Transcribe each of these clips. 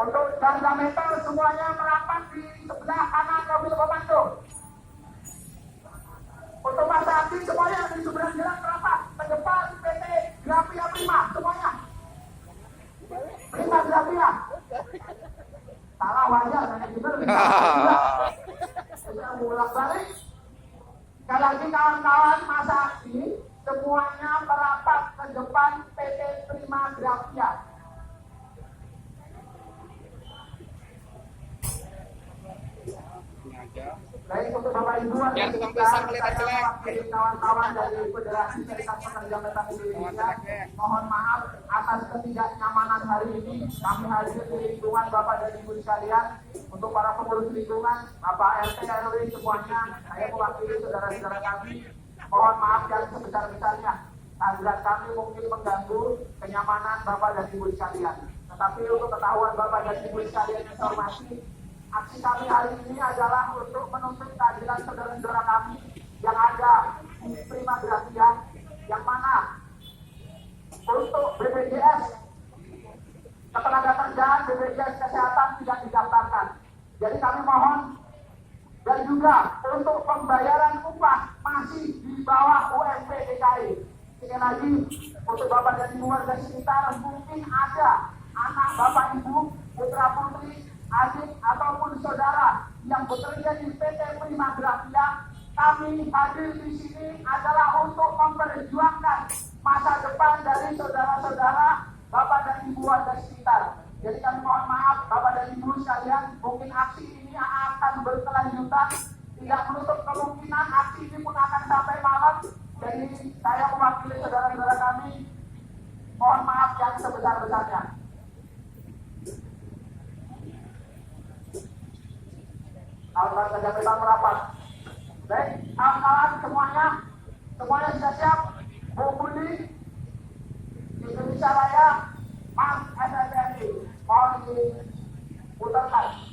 Untuk garda meter semuanya merapat di sebelah kanan mobil komando. Untuk masa aksi semuanya di seberang jalan merapat ke depan PT Grafia Prima semuanya. Prima Grafia. Salah wajar, manajemen. Saya ulang balik. Sekali lagi kawan-kawan masa aksi semuanya merapat ke depan PT Prima Grafia. Baik untuk Bapak Ibu yang tukang pisang kelihatan jelek. Kawan-kawan dari Federasi Serikat Pekerja Metal Indonesia, mohon maaf atas ketidaknyamanan hari ini. Kami hadir di lingkungan Bapak dan Ibu sekalian. Untuk para pengurus lingkungan, Bapak RT RW semuanya, saya mewakili saudara-saudara kami. Mohon maaf yang sebesar-besarnya. Kehadiran kami mungkin mengganggu kenyamanan Bapak dan Ibu sekalian. Tetapi untuk ketahuan Bapak dan Ibu sekalian informasi, aksi kami hari ini adalah untuk menuntut keadilan saudara-saudara kami yang ada di Prima Grafia, yang mana untuk BPJS ketenagakerjaan, BPJS kesehatan tidak didaftarkan. Jadi kami mohon, dan juga untuk pembayaran upah masih di bawah UMP DKI. Sekali lagi untuk Bapak dan Ibu warga sekitar, mungkin ada anak Bapak Ibu, putra putri, adik ataupun saudara yang bekerja di PT Prima Grafia, kami hadir di sini adalah untuk memperjuangkan masa depan dari saudara-saudara Bapak dan Ibu warga sekitar. Jadi kami mohon maaf Bapak dan Ibu sekalian, mungkin aksi ini akan berkelanjutan, tidak menutup kemungkinan aksi ini pun akan sampai malam. Jadi saya mewakili saudara-saudara kami, mohon maaf yang sebesar-besarnya. Kawan-kawan kerja kita merapat. Baik, kawan-kawan semuanya sudah siap. Bu Budi, Indonesia Raya, Mas SSNI, mohon diputarkan.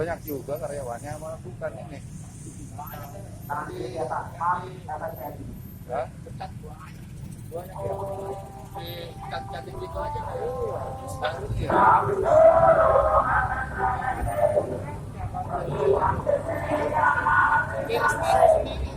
Banyak juga karyawannya melakukan ini. Nanti ya Pak, kami akan jadi. Ya, ketat banyak ya. Cat-catin gitu aja kan. Bagus ya. Beres baru sendiri.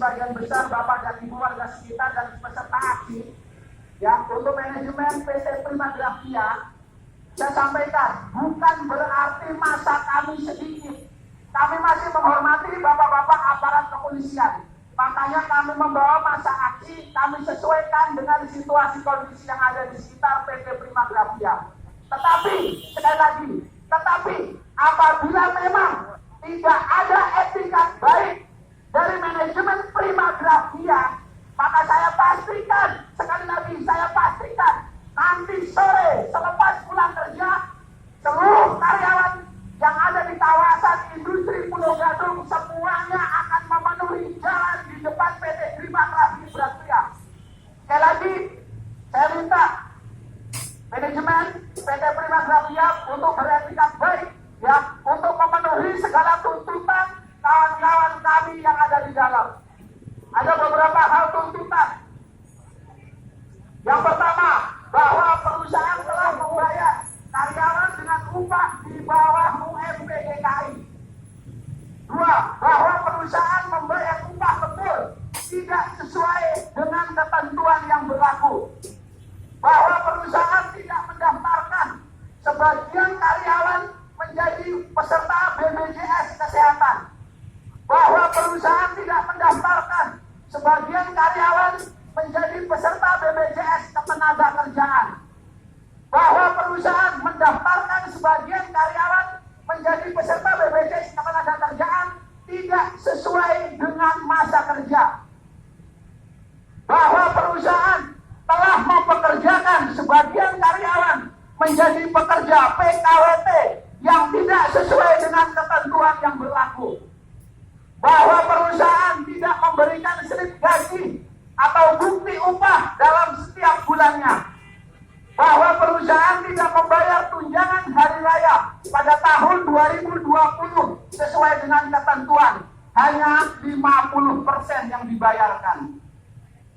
sebagian besar Bapak dan Ibu warga sekitar dan peserta aksi, ya, untuk manajemen PT Prima Grafia, saya sampaikan, bukan berarti masa kami sedikit. Kami masih menghormati bapak-bapak aparat kepolisian. Makanya kami membawa masa aksi, kami sesuaikan dengan situasi kondisi yang ada di sekitar PT Prima Grafia. Tetapi, sekali lagi, apabila memang tidak ada etika baik dari manajemen Prima Grafia, maka saya pastikan, sekali lagi saya pastikan, nanti sore selepas pulang kerja, seluruh karyawan yang ada di kawasan industri Pulau Gadung semuanya akan memenuhi jalan di depan PT Prima Grafia. Sekali lagi, saya minta manajemen PT Prima Grafia untuk beretika baik, ya, untuk memenuhi segala tuntutan kawan-kawan kami yang ada di dalam. Ada beberapa hal tuntutan. Yang pertama, bahwa perusahaan telah membayar karyawan dengan upah di bawah UMP DKI. Dua, bahwa perusahaan membayar upah lembur tidak sesuai dengan ketentuan yang berlaku. Bahwa perusahaan tidak mendaftarkan sebagian karyawan menjadi peserta BPJS Kesehatan. Bahwa perusahaan tidak mendaftarkan sebagian karyawan menjadi peserta BPJS Ketenagakerjaan. Bahwa perusahaan mendaftarkan sebagian karyawan menjadi peserta BPJS Ketenagakerjaan tidak sesuai dengan masa kerja. Bahwa perusahaan telah mempekerjakan sebagian karyawan menjadi pekerja PKWT yang tidak sesuai dengan ketentuan yang berlaku. Bahwa perusahaan tidak memberikan slip gaji atau bukti upah dalam setiap bulannya. Bahwa perusahaan tidak membayar tunjangan hari raya pada tahun 2020 sesuai dengan ketentuan, hanya 50% yang dibayarkan.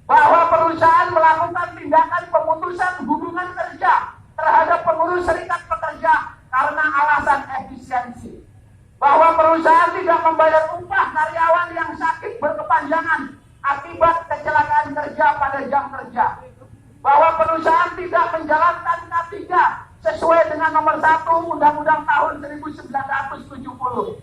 Bahwa perusahaan melakukan tindakan pemutusan hubungan kerja terhadap pengurus serikat pekerja karena alasan efisiensi. Bahwa perusahaan tidak membayar upah karyawan yang sakit berkepanjangan akibat kecelakaan kerja pada jam kerja. Bahwa perusahaan tidak menjalankan K3 sesuai dengan nomor 1 Undang-Undang tahun 1970.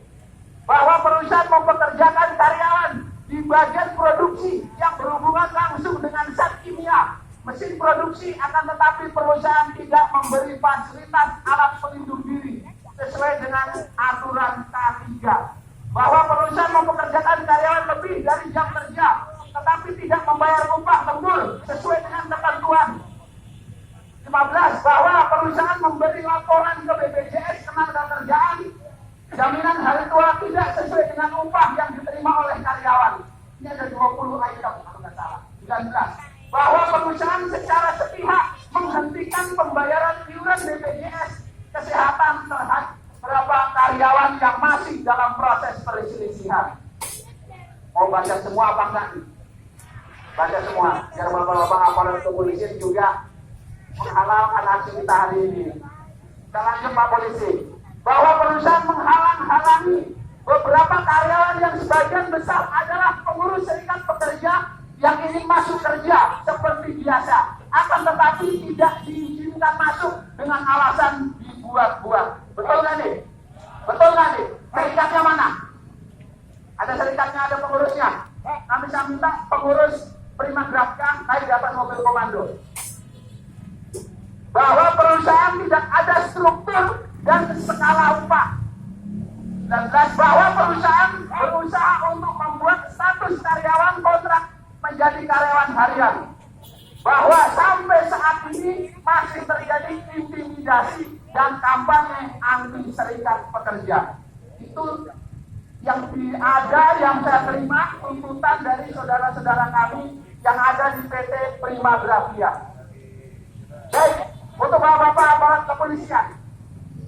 Bahwa perusahaan mempekerjakan karyawan di bagian produksi yang berhubungan langsung dengan zat kimia, mesin produksi, akan tetapi perusahaan tidak memberi fasilitas alat pelindung diri sesuai dengan aturan K3. Bahwa perusahaan mempekerjakan karyawan lebih dari jam kerja tetapi tidak membayar upah lembur sesuai dengan ketentuan. 15. Bahwa perusahaan memberi laporan ke BPJS Ketenagakerjaan jaminan hari tua tidak sesuai dengan upah yang diterima oleh karyawan. Ini ada 20 item kalau nggak salah. 19. Bahwa perusahaan secara sepihak menghentikan pembayaran iuran BPJS Kesehatan terhadap beberapa karyawan yang masih dalam proses perselisihan. Mau baca semua apa enggak? Baca semua, biar bapak-bapak aparat kepolisian juga menghalalkan aksi kita hari ini. Kita lanjut Pak Polisi. Bahwa perusahaan menghalang-halangi beberapa karyawan yang sebagian besar adalah pengurus serikat pekerja yang ingin masuk kerja seperti biasa, akan tetapi tidak diizinkan masuk dengan alasan dibuat-buat. Betul nggak nih? Betul nggak nih? Serikatnya mana? Ada serikatnya, ada pengurusnya. Kami saya minta pengurus Prima Grafia naik di atas mobil komando. Bahwa perusahaan tidak ada struktur dan skala upah. 19. Bahwa perusahaan berusaha untuk membuat status karyawan kontrak menjadi karyawan harian. Bahwa sampai saat ini masih terjadi intimidasi dan kampanye anti serikat pekerja. Itu yang ada yang saya terima tuntutan dari saudara-saudara kami yang ada di PT Prima Grafia. Baik, untuk bapak-bapak aparat kepolisian,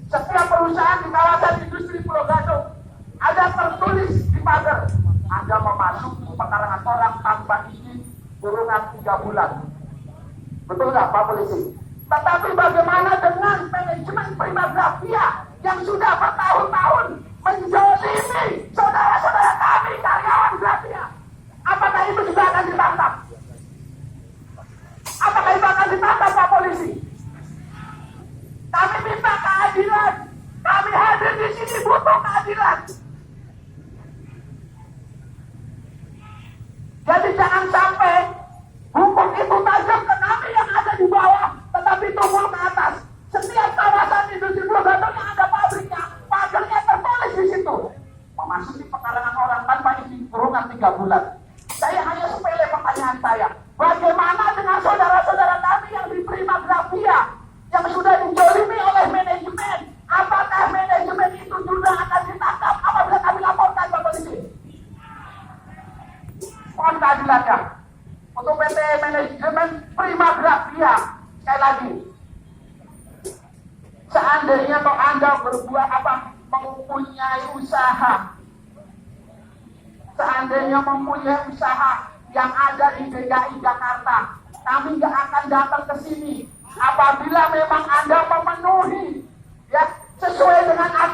setiap perusahaan di kawasan industri Pulau Gadung ada tertulis di pagar, Anda memasuki pekarangan orang tanpa izin kurungan 3 bulan. Betul nggak Pak Polisi? Tetapi bagaimana dengan manajemen Prima Grafia yang sudah bertahun-tahun menjolimi saudara-saudara kami karyawan Grafia? Apakah mau keadilan. Jadi jangan sampai hukum itu tajam ke kami yang ada di bawah, tetapi tumpul ke atas. Setiap kawasan industri Blugadong yang ada pabriknya, pagernya tertulis di situ. Memasuki pekarangan orang tanpa izin kurungan 3 bulan. Saya hanya sepele pertanyaan saya. Bagaimana dengan saudara-saudara kami yang di Prima Grafia, yang sudah dijolimi oleh manajemen? Apakah manajemen itu juga akan ditangkap apabila kami laporkan ke polisi? Mohon keadilannya untuk PT Manajemen Prima Grafia. Sekali lagi, seandainya kalau Anda berbuat mempunyai usaha, seandainya mempunyai usaha yang ada di DKI Jakarta, kami nggak akan datang ke sini apabila memang Anda memenuhi ya sesuai dengan aturan.